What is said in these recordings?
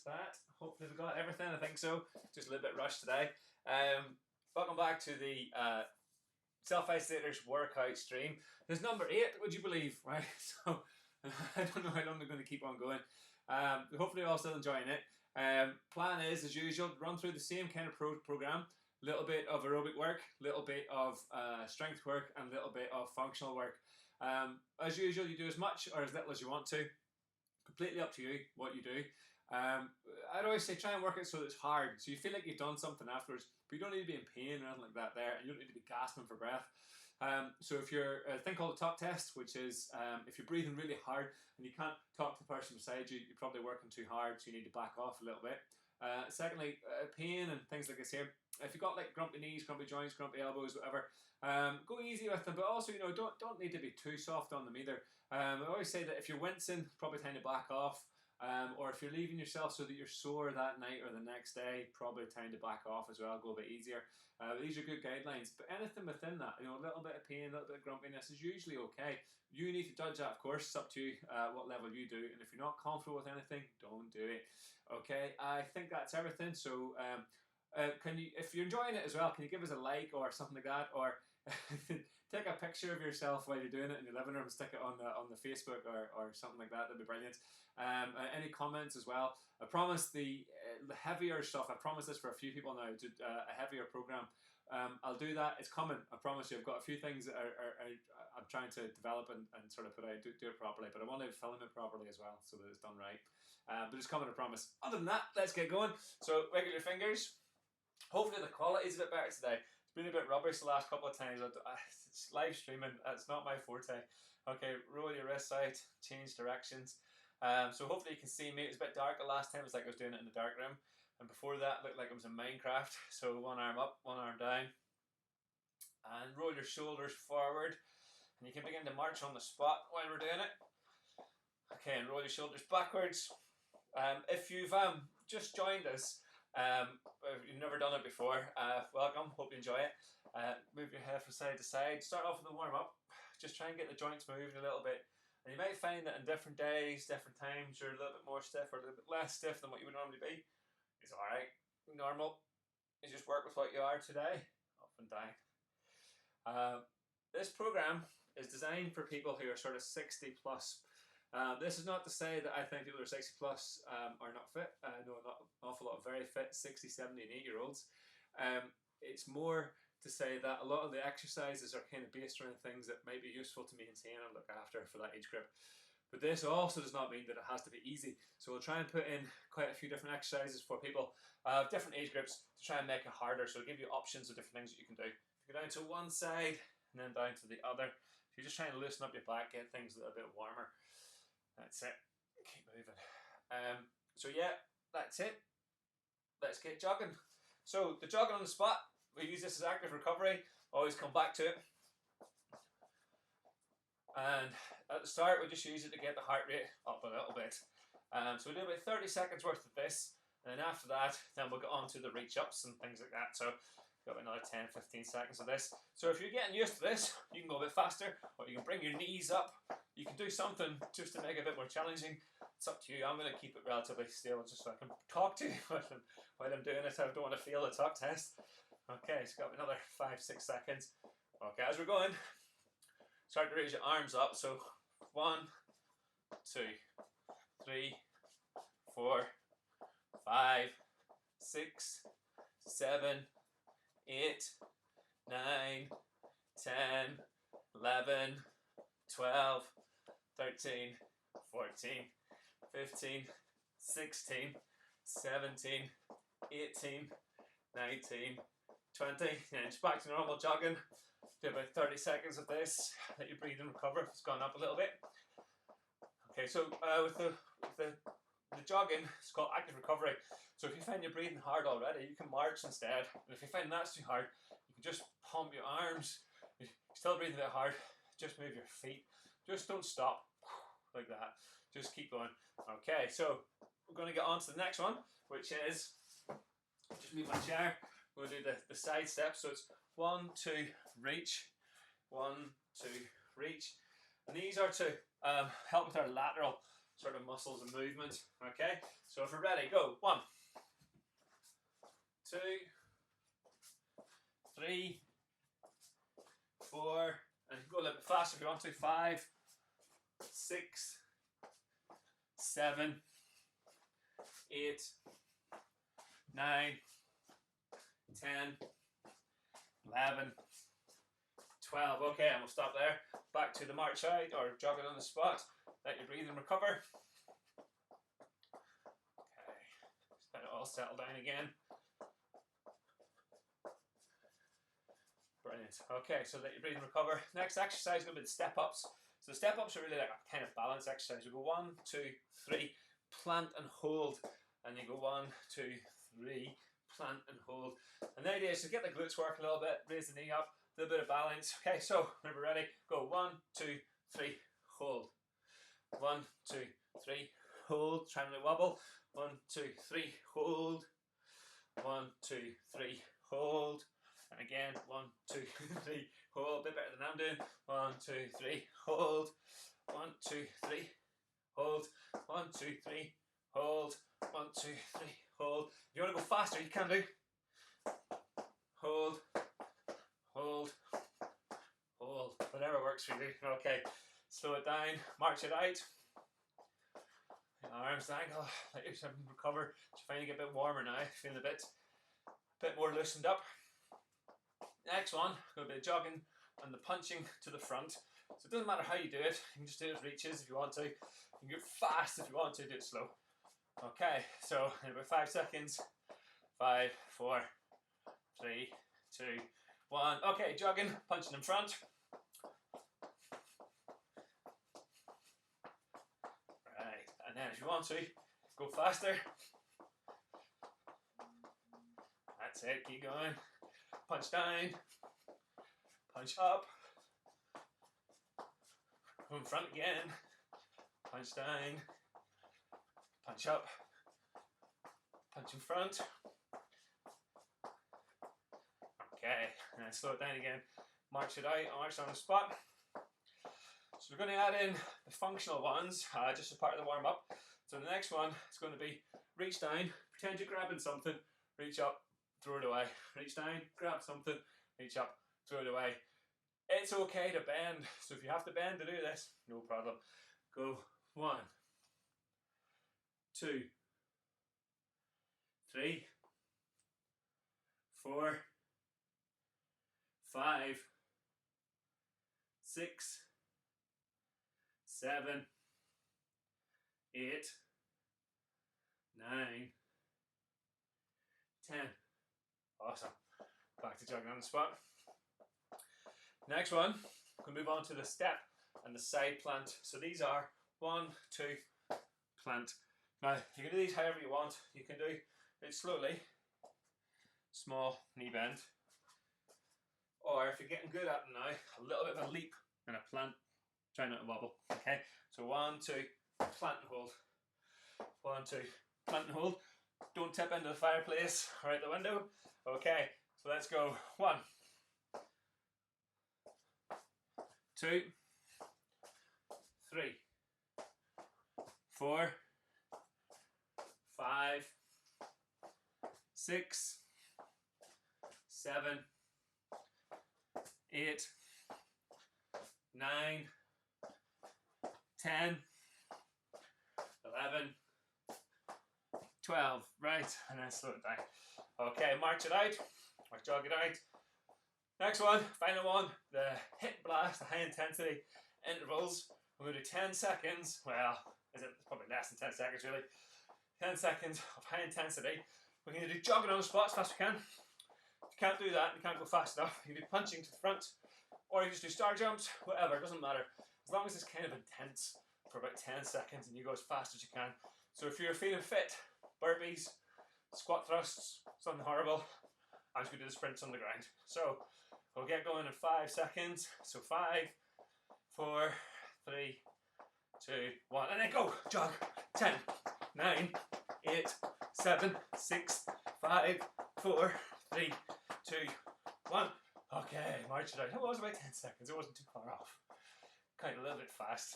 that. Hopefully we got everything. I think so. Just a little bit rushed today. Welcome back to the self-isolators workout stream. This is number 8, would you believe, right? So I don't know how long they're going to keep on going. Hopefully you're all still enjoying it. Plan is, as usual, run through the same kind of program. A little bit of aerobic work, a little bit of strength work, and a little bit of functional work. As usual, you do as much or as little as you want to. Completely up to you what you do. I'd always say try and work it so that it's hard, so you feel like you've done something afterwards, but you don't need to be in pain or anything like that there, and you don't need to be gasping for breath. So if you're a thing called the talk test, which is if you're breathing really hard and you can't talk to the person beside you, you're probably working too hard, so you need to back off a little bit. Secondly, pain and things like this here. If you've got like grumpy knees, grumpy joints, grumpy elbows, whatever, go easy with them, but also, you know, don't need to be too soft on them either. I always say that if you're wincing, probably time to back off. Or if you're leaving yourself so that you're sore that night or the next day, probably time to back off as well, go a bit easier. These are good guidelines, but anything within that, you know, a little bit of pain, a little bit of grumpiness is usually okay. You need to judge that, of course. It's up to you what level you do, and if you're not comfortable with anything, don't do it. Okay, I think that's everything. So can you, if you're enjoying it as well, can you give us a like or something like that, or take a picture of yourself while you're doing it in your living room and stick it on the Facebook or something like that. That'd be brilliant. Any comments as well. I promise the heavier stuff, I promise this for a few people now, a heavier program. I'll do that. It's coming. I promise you. I've got a few things that I'm trying to develop and sort of put out, do it properly, but I want to film it properly as well so that it's done right. But it's coming, I promise. Other than that, let's get going. So wiggle your fingers. Hopefully the quality is a bit better today. It's been a bit rubbish the last couple of times. It's live streaming. It's not my forte. Okay, roll your wrists out, change directions. So hopefully you can see me. It was a bit darker last time. It was like I was doing it in the dark room. And before that, it looked like it was in Minecraft. So one arm up, one arm down. And roll your shoulders forward. And you can begin to march on the spot while we're doing it. Okay, and roll your shoulders backwards. If you've just joined us, if you've never done it before, welcome, hope you enjoy it. Move your head from side to side. Start off with a warm up. Just try and get the joints moving a little bit. And you might find that in different days, different times, you're a little bit more stiff or a little bit less stiff than what you would normally be. It's alright, normal. You just work with what you are today, up and down. This program is designed for people who are sort of 60 plus. This is not to say that I think people who are 60 plus are not fit. I know an awful lot of very fit 60, 70 and 8-year-olds. It's more to say that a lot of the exercises are kind of based around things that might be useful to maintain and look after for that age group. But this also does not mean that it has to be easy. So we'll try and put in quite a few different exercises for people of different age groups to try and make it harder. So it'll give you options of different things that you can do. Go down to one side and then down to the other. So you're just trying to loosen up your back, get things that are a bit warmer. That's it. Keep moving. So yeah, that's it. Let's get jogging. So the jogging on the spot, we use this as active recovery. Always come back to it. And at the start, we just use it to get the heart rate up a little bit. So we do about 30 seconds worth of this. And then after that, then we'll get on to the reach ups and things like that. So got another 10, 15 seconds of this. So if you're getting used to this, you can go a bit faster, or you can bring your knees up. You can do something just to make it a bit more challenging. It's up to you. I'm going to keep it relatively still just so I can talk to you while I'm doing it. I don't want to fail the talk test. Okay, so got another 5, 6 seconds. Okay, as we're going, start to raise your arms up. So 1, 2, 3, 4, 5, 6, 7, 8, 9, 10, 11, 12, 13, 14, 15, 16, 17, 18, 19, 20. And just back to normal jogging. Do about 30 seconds of this. Let you breathe and recover if it's gone up a little bit. Okay, so with the jogging, it's called active recovery. So if you find you're breathing hard already, you can march instead. And if you find that's too hard, you can just pump your arms. You're still breathing a bit hard. Just move your feet. Just don't stop like that. Just keep going. Okay, so we're going to get on to the next one, which is just move my chair. We're going to do the side step. So it's 1, 2, reach. 1, 2, reach. And these are to help with our lateral sort of muscles and movement. Okay, so if we're ready, go. 1, 2, 3, 4, and go a little bit faster if you want to. 5, 6, 7, 8, 9, 10, 11, 12. Okay, and we'll stop there. Back to the march out or jogging on the spot. Let your breathing recover. Okay, just let it all settle down again. Brilliant. Okay, so let your breathing recover. Next exercise is going to be the step ups. So step ups are really like a kind of balance exercise. We go 1, 2, 3, plant and hold, and you go 1, 2, 3, plant and hold. And the idea is to get the glutes working a little bit, raise the knee up, a little bit of balance. Okay, so when we're ready, go 1, 2, 3, hold. 1, 2, 3, hold. Try and wobble. 1, 2, 3, hold. 1, 2, 3, hold. And again, 1, 2, 3, hold. A bit better than I'm doing. 1, 2, 3, hold. 1, 2, 3, hold. 1, 2, 3, hold. 1, 2, 3, hold. If you want to go faster, you can do. Hold, hold, hold. Whatever works for you. Okay, slow it down, march it out. Arms angle, let yourself recover. Just find you get a bit warmer now, feeling a bit more loosened up. Next one, a bit of jogging and the punching to the front. So it doesn't matter how you do it, you can just do it as reaches if you want to. You can do it fast if you want to, do it slow. Okay, so in about 5 seconds. 5, 4, 3, 2, 1. Okay, jogging, punching in front. Right, and then if you want to, go faster. That's it, keep going. Punch down, punch up, go in front again, punch down, punch up, punch in front. Okay, and then slow it down again, march it out, march on the spot. So we're going to add in the functional ones, just as part of the warm up. So the next one is going to be reach down, pretend you're grabbing something, reach up, throw it away. Reach down, grab something, reach up, throw it away. It's okay to bend, so if you have to bend to do this, no problem. Go 1, 2, 3, 4, 5, 6, 7, 8, 9, 10. Awesome. Back to jogging on the spot. Next one, we'll move on to the step and the side plant. So these are 1, 2, plant. Now, you can do these however you want. You can do it slowly, small knee bend. Or if you're getting good at it now, a little bit of a leap and a plant. Try not to wobble. Okay, so 1, 2, plant and hold. 1, 2, plant and hold. Don't tip into the fireplace or out the window. Okay, so let's go. 1, 2, 3, 4, 5, 6, 7, 8, 9, 10, 11, 12, right, and then slow it down. Okay, march it out, or jog it out. Next one, final one, the hit blast, the high intensity intervals. We're going to do 10 seconds, well, it's probably less than 10 seconds really. 10 seconds of high intensity. We're going to do jogging on the spot as fast as we can. If you can't do that, you can't go fast enough, you can do punching to the front, or you just do star jumps, whatever, it doesn't matter. As long as it's kind of intense for about 10 seconds and you go as fast as you can. So if you're feeling fit, burpees, squat thrusts, something horrible, I'm just going to do the sprints on the ground. So we'll get going in 5 seconds. So 5, 4, 3, 2, 1, and then go. Jog. 10, 9, 8, 7, 6, 5, 4, 3, 2, 1. Okay, march it out. It was about 10 seconds. It wasn't too far off. Kind of a little bit fast.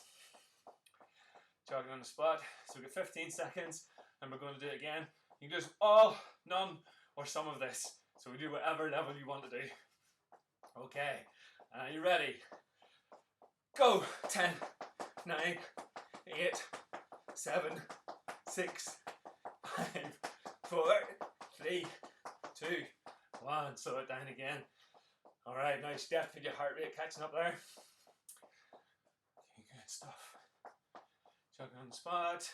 jogging on the spot. So we've got 15 seconds and we're going to do it again. You can do all, none, or some of this. So we do whatever level you want to do. Okay, are you ready? Go. 10, 9, 8, 7, 6, 5, 4, 3, 2, 1. Slow it down again. All right, nice. Definitely your heart rate catching up there. Okay, good stuff. Jogging on the spot.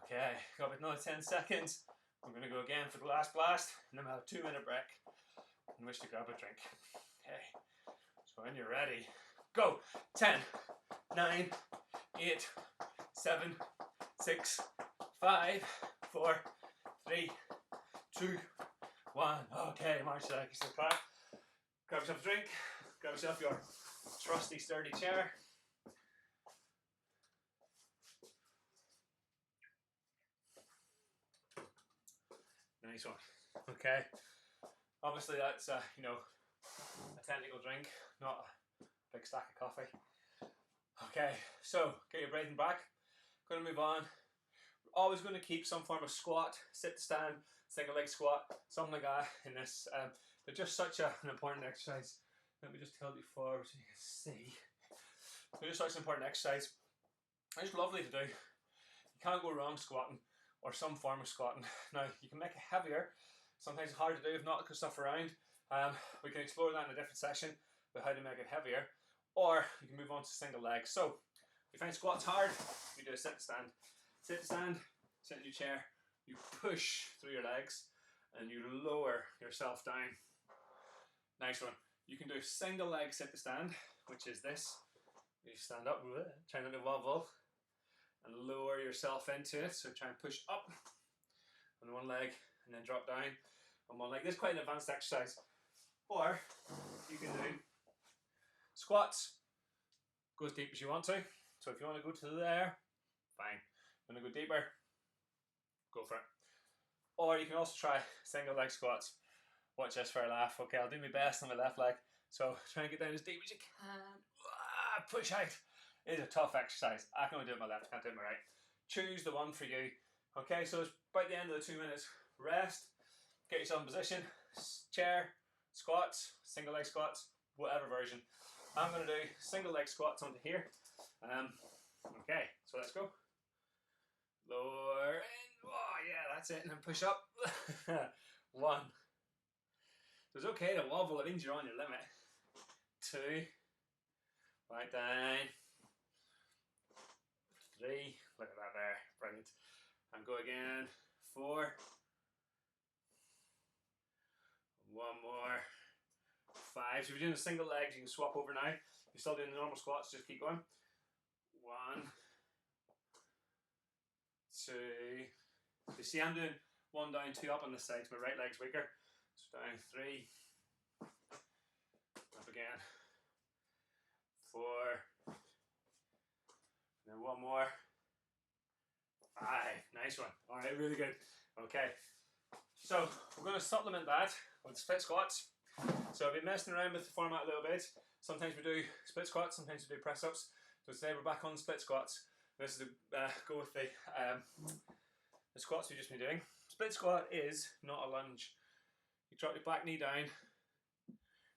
Okay, got another 10 seconds. We're going to go again for the last blast, and then we'll have a 2-minute break in which to grab a drink. Okay, so when you're ready, go. 10, 9, 8, 7, 6, 5, 4, 3, 2, 1. Okay, march that. Grab yourself a drink. Grab yourself your trusty, sturdy chair. Nice one. Okay. Obviously, that's a technical drink, not a big stack of coffee. Okay, so get your breathing back. Going to move on. We're always going to keep some form of squat, sit to stand, single leg squat, something like that in this. They're just such an important exercise. Let me just tilt you forward so you can see. They're just such an important exercise. It's just lovely to do. You can't go wrong squatting or some form of squatting. Now, you can make it heavier. Sometimes it's hard to do if not because stuff around. We can explore that in a different session about how to make it heavier. Or you can move on to single legs. So, if you find squats hard, you do a sit to stand. Sit to stand, sit in your chair, you push through your legs and you lower yourself down. Nice one. You can do single leg sit to stand, which is this. You stand up, try not to wobble, and lower yourself into it. So try and push up on one leg and then drop down on one leg. This is quite an advanced exercise. Or you can do squats, go as deep as you want to. So if you want to go to there, fine. You want to go deeper, go for it. Or you can also try single leg squats. Watch this for a laugh. Okay, I'll do my best on my left leg. So try and get down as deep as you can. Push out. It is a tough exercise. I can only do it with my left, can't do it with my right. Choose the one for you. Okay, so it's about the end of the 2 minutes. Rest, get yourself in position, chair, squats, single leg squats, whatever version. I'm going to do single leg squats onto here. Okay, so let's go. Lower in. Oh yeah, that's it. And then push up. 1. So it's okay to wobble, it means you're on your limit. 2. Right down. 3. Look at that there. Brilliant. And go again. 4. 1 more. 5. So if you're doing the single legs, you can swap over now. If you're still doing the normal squats, just keep going. 1. 2. You see, I'm doing 1 down, 2 up on this side. So my right leg's weaker. So down 3. Up again. 4. And then 1 more. 5. Nice one. All right, really good. Okay. So we're going to supplement that with split squats. So I've been messing around with the format a little bit. Sometimes we do split squats, sometimes we do press ups. So today we're back on split squats. This is go with the squats we've just been doing. Split squat is not a lunge. You drop your back knee down,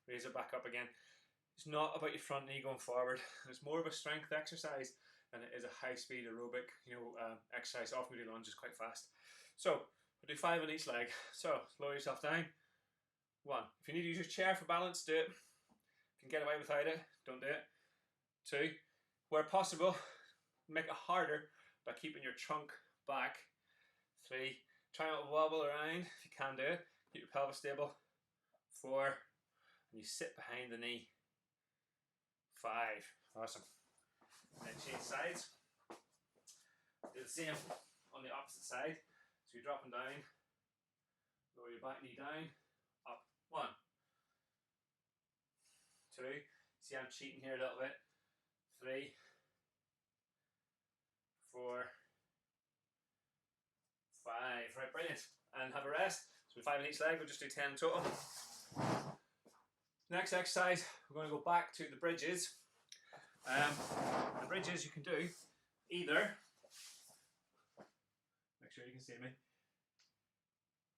raise it back up again. It's not about your front knee going forward. It's more of a strength exercise than it is a high speed aerobic, exercise. Often we do lunges quite fast. So we'll do 5 on each leg. So lower yourself down. 1. If you need to use your chair for balance, do it. If you can get away without it, don't do it. 2. Where possible, make it harder by keeping your trunk back. 3. Try not to wobble around if you can do it. Keep your pelvis stable. 4. And you sit behind the knee. 5. Awesome. And then change sides. Do the same on the opposite side. So you're dropping down. Lower your back knee down. Up. 1. 2. See, I'm cheating here a little bit. 3. 4. 5. Right, brilliant. And have a rest. So 5 on each leg. We'll just do 10 in total. Next exercise, we're going to go back to the bridges. The bridges you can do either, make sure you can see me,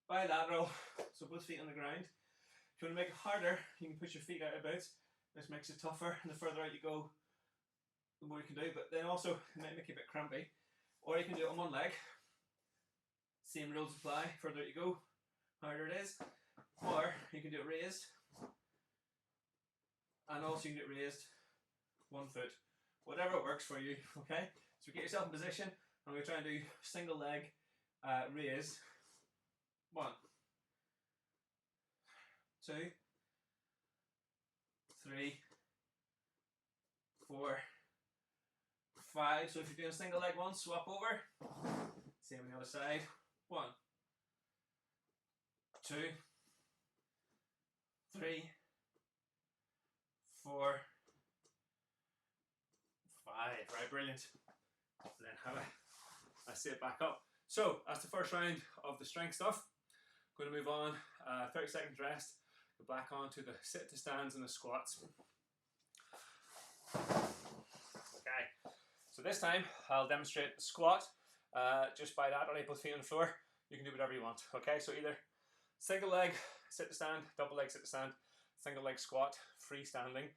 bilateral, so both feet on the ground. If you want to make it harder, you can push your feet out a bit. This makes it tougher, and the further out you go, the more you can do, but then also it might make it a bit crampy. Or you can do it on one leg. Same rules apply, further out you go, harder it is. Or you can do it raised, and also you can do it raised one foot. Whatever works for you, okay? So get yourself in position. I'm going to try and do single leg raise. 1, 2, 3, 4, 5. So if you're doing a single leg one, swap over. Same on the other side. 1, 2, 3, 4, 5. Right, brilliant. And then have a sit back up. So that's the first round of the strength stuff. Going to move on. 30 seconds rest. Go back on to the sit to stands and the squats. Okay. So this time I'll demonstrate the squat just bilaterally, both feet on the floor. You can do whatever you want. Okay. So either single leg sit to stand, double leg sit to stand, single leg squat, freestanding.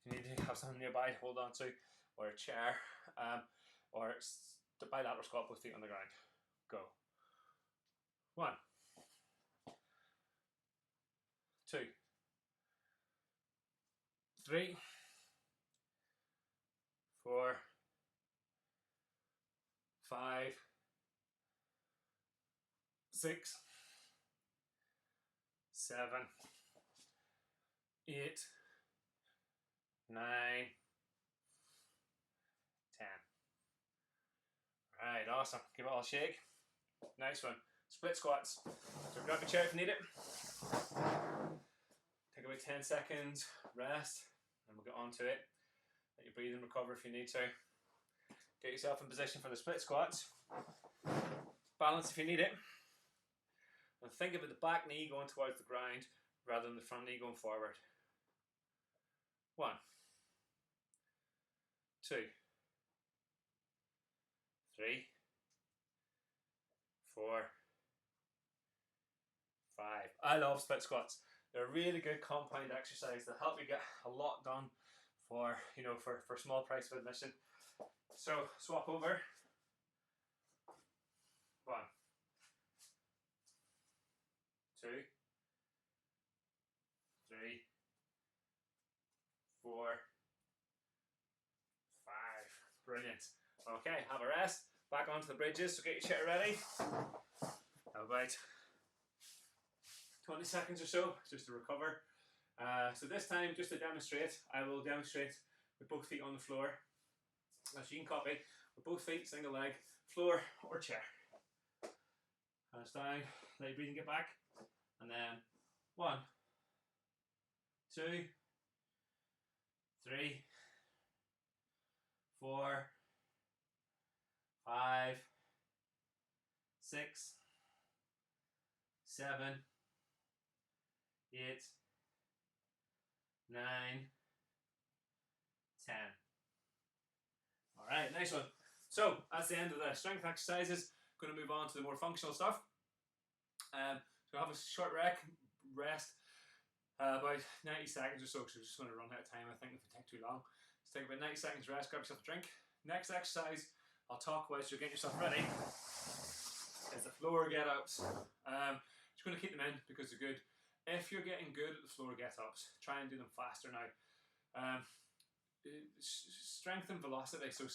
If you need to have something nearby to hold on to, or a chair, or the bilateral squat, both feet on the ground. Go. 1, 2, 3, 4, 5, 6, 7, 8, 9, 10. Right, awesome. Give it all a shake. Nice one. Split squats. So grab your chair if you need it. Take about 10 seconds, rest, and we'll get on to it. Let your breathing recover if you need to. Get yourself in position for the split squats. Balance if you need it. And think about the back knee going towards the ground rather than the front knee going forward. 1, 2, 3, 4, 5. I love split squats. They're a really good compound exercise that help you get a lot done for, for small price of admission. So swap over. 1, 2, 3, 4, 5. Brilliant. Okay, have a rest. Back onto the bridges, so get your chair ready. Have about 20 seconds or so, just to recover. So this time, just to demonstrate, I will demonstrate with both feet on the floor. As you can copy, with both feet, single leg, floor or chair. Hands down, let your breathing get back. And then 1, 2, 3, 4, 5, 6, 7, 8, 9, 10. Alright, nice one. So that's the end of the strength exercises. Going to move on to the more functional stuff. So have a short rest, about 90 seconds or so, because we're just going to run out of time, I think, if we take too long. Let's take about 90 seconds rest, grab yourself a drink. Next exercise I'll talk whilst you're getting yourself ready is the floor get-ups. Just going to keep them in because they're good. If you're getting good at the floor get-ups, try and do them faster now. Strength and velocity, so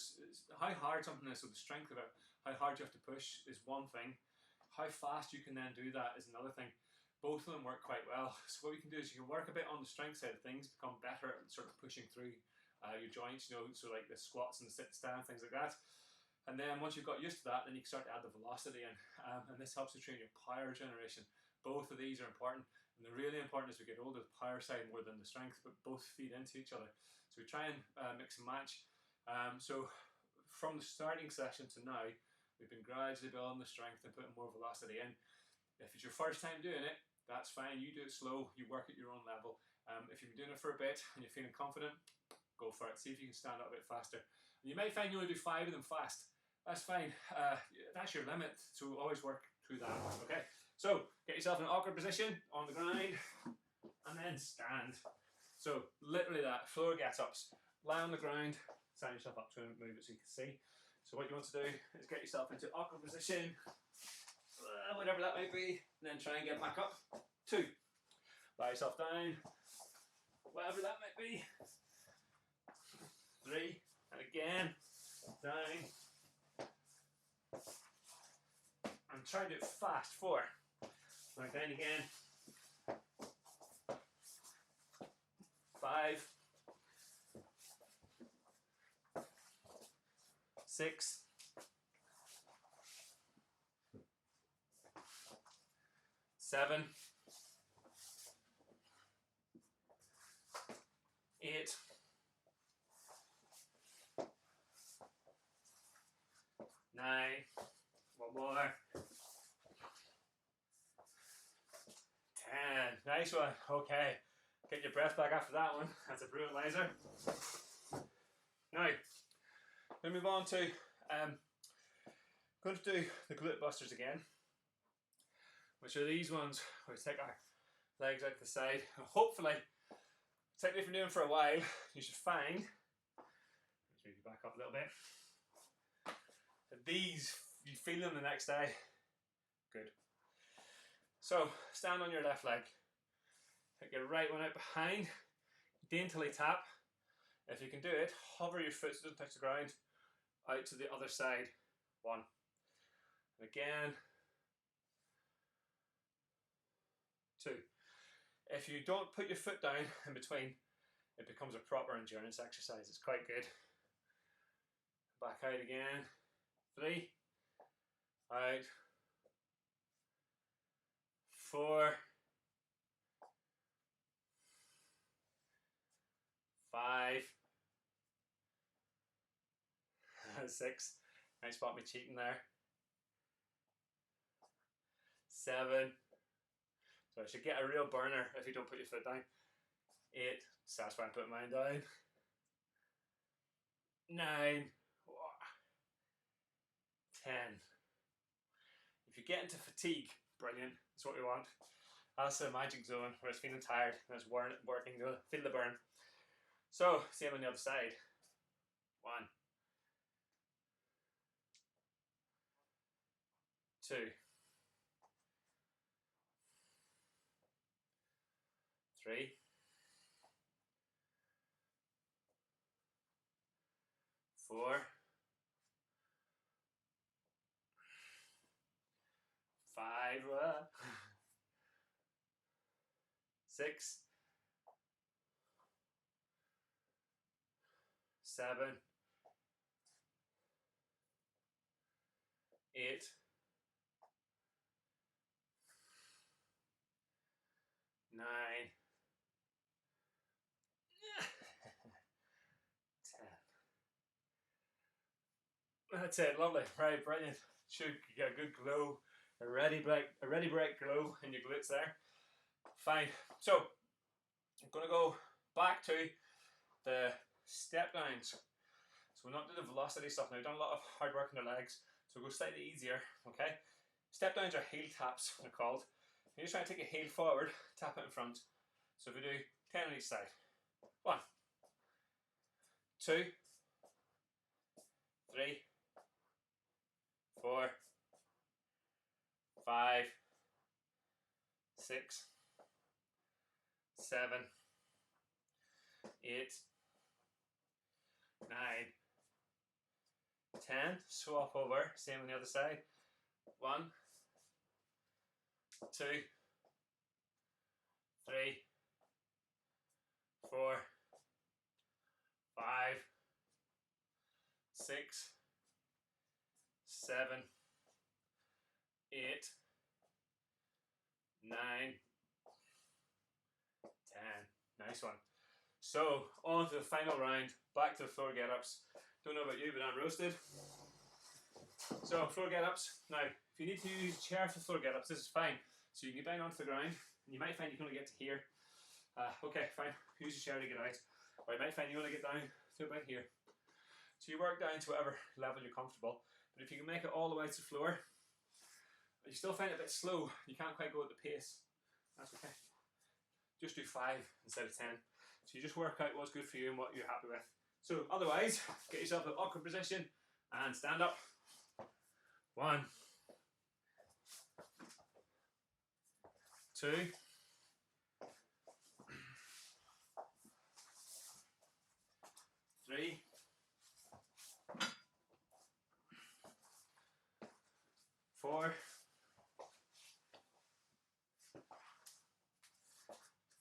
how hard something is, so the strength of it, how hard you have to push is one thing. How fast you can then do that is another thing. Both of them work quite well. So what we can do is you can work a bit on the strength side of things, become better at sort of pushing through your joints, so like the squats and the sit stand, things like that. And then once you've got used to that, then you can start to add the velocity in, and this helps to train your power generation. Both of these are important, and they're really important as we get older, the power side more than the strength, but both feed into each other. So we try and mix and match. So from the starting session to now, we've been gradually building the strength and putting more velocity in. If it's your first time doing it, that's fine. You do it slow, you work at your own level. If you've been doing it for a bit and you're feeling confident, go for it. See if you can stand up a bit faster. You might find you only do 5 of them fast. That's fine. That's your limit, so always work through that. Okay, so get yourself in an awkward position on the ground and then stand. So literally that, floor get-ups. Lie on the ground, stand yourself up to move it so you can see. So what you want to do is get yourself into awkward position, whatever that might be, and then try and get back up. 2. Lie yourself down, whatever that might be. 3, and again, down. And try to do it fast. 4. Right, down again. 5. 6. 7. 8. 9. One more. 10. Nice one. Okay. Get your breath back after that one. That's a brutalizer. Now, we move on to going to do the glute busters again, which are these ones where we take our legs out to the side. And hopefully, technically if you're doing for a while, you should find, let's move you back up a little bit, that these, you feel them the next day. Good. So, stand on your left leg. Take your right one out behind, daintily tap. If you can do it, hover your foot so it doesn't touch the ground, out to the other side. 1. And again. 2. If you don't put your foot down in between, it becomes a proper endurance exercise. It's quite good. Back out again. 3. Out. 4. 5. 6. Nice spot me cheating there. 7. So I should get a real burner if you don't put your foot down. 8. So that's why I'm putting mine down. 9. 10. If you get into fatigue, brilliant. That's what we want. That's the magic zone where it's feeling tired and it's working to feel the burn. So, same on the other side. 1. 2. 3. 4. 5. 6. 7. 8. 9. 10. That's it, lovely. Right, brilliant. Should get a good glow, a ready bright glow in your glutes there. Fine. So I'm gonna go back to the step downs. So we're not doing the velocity stuff now. We've done a lot of hard work on the legs, so we'll go slightly easier. Okay. Step downs are heel taps, they're called. You're just trying to take a heel forward, tap it in front. So if we do 10 on each side. 1, 2, 3, 4, 5, 6, 7, 8, 9, 10. Swap over, same on the other side. 1, 2, 3, 4, 5, 6, 7, 8, 9, 10. Nice one. So on to the final round, back to the floor get-ups. Don't know about you, but I'm roasted. So floor get-ups. Now, if you need to use a chair for floor get-ups, this is fine. So you can get down onto the ground, and you might find you can only get to here. Okay, fine. Use a chair to get out. Or you might find you only get down to about here. So you work down to whatever level you're comfortable, but if you can make it all the way to the floor, but you still find it a bit slow, you can't quite go at the pace, that's okay. Just do 5 instead of 10. So you just work out what's good for you and what you're happy with. So otherwise, get yourself an awkward position and stand up. 1, 2, 3, 4,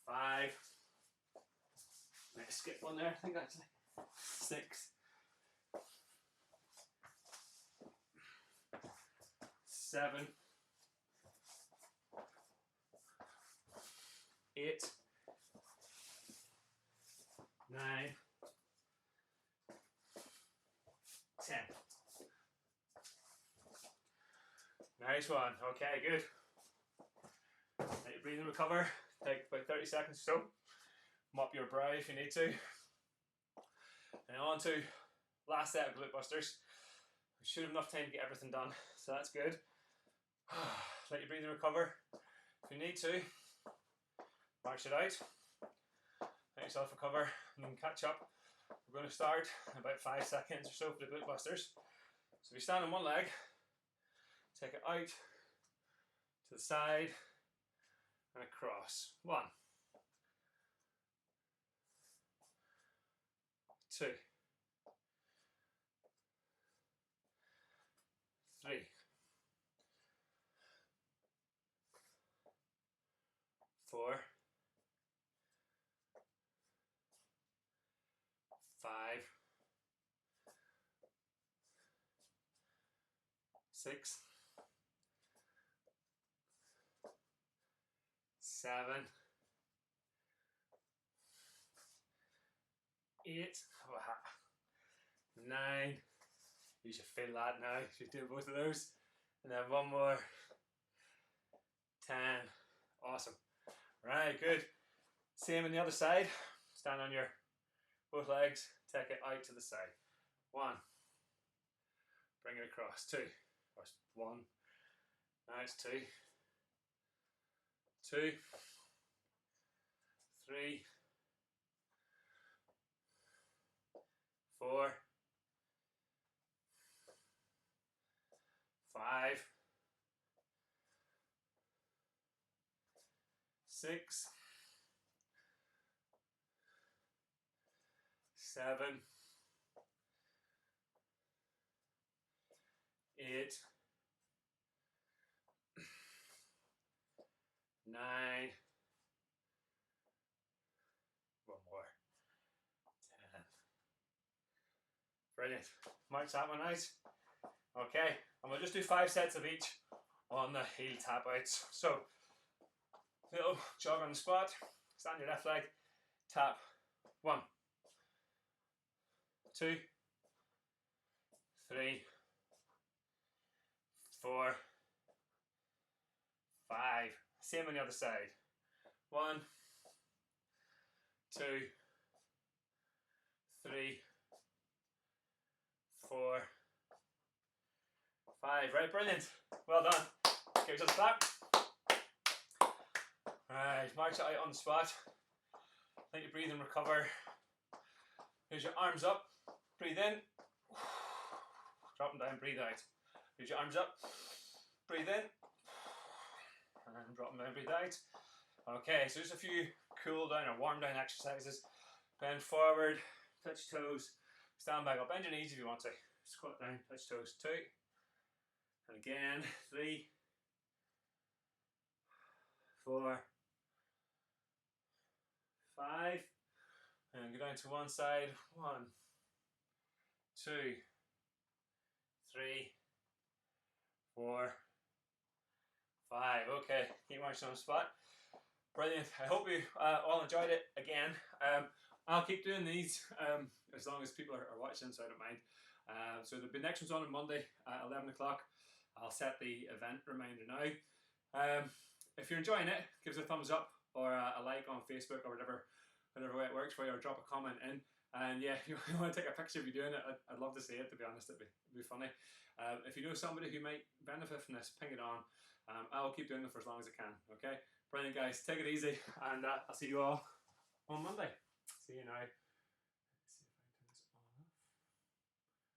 5. Let's skip one there, I think actually. 6, 7, 8, 9, 10. Nice one. Okay, good. Let your breathing recover. Take about 30 seconds or so. Mop your brow if you need to. And on to last set of glute busters. We should have enough time to get everything done, so that's good. Let your breathing recover. If you need to, march it out. Let yourself recover and then catch up. We're going to start in about 5 seconds or so for the glute busters. So if you stand on one leg, take it out to the side and across. 1, 2, 3, 4, 5, 6, 7, 8, 9. You should feel that now. You should do both of those. And then one more. 10. Awesome. Right, good. Same on the other side. Stand on your both legs. Take it out to the side. 1. Bring it across. 2. Or 1. Now it's 2. 2. 3. 4. 5. 6. 7. 8. 9. One more. 10. Brilliant. March that one out. Okay, and we'll just do 5 sets of each on the heel tap outs. So, little jog on the spot, stand your left leg, tap. 1, 2, 3, 4, 5. Same on the other side. 1, 2, 3, 4, 5. Right, brilliant. Well done. Give yourself a clap. Right, march it out on the spot. Let your breathing recover. Here's your arms up. Breathe in. Drop them down, breathe out. Here's your arms up. Breathe in. And drop them down, breathe out. Okay, so just a few cool down or warm down exercises. Bend forward, touch toes, stand back up. Bend your knees if you want to. Squat down, touch toes. 2. And again, 3, 4, 5. And go down to one side. 1, 2, 3, 4, 5. Okay, keep marching on the spot. Brilliant. I hope you all enjoyed it again. I'll keep doing these as long as people are watching, so I don't mind. So the next one's on Monday at 11 o'clock. I'll set the event reminder now. If you're enjoying it, give us a thumbs up or a like on Facebook or whatever way it works for you, or drop a comment in. And yeah, if you want to take a picture of you doing it, I'd love to see it, to be honest. It'd be funny. If you know somebody who might benefit from this, ping it on. I'll keep doing it for as long as I can, okay? Brilliant, guys. Take it easy, and I'll see you all on Monday. See you now.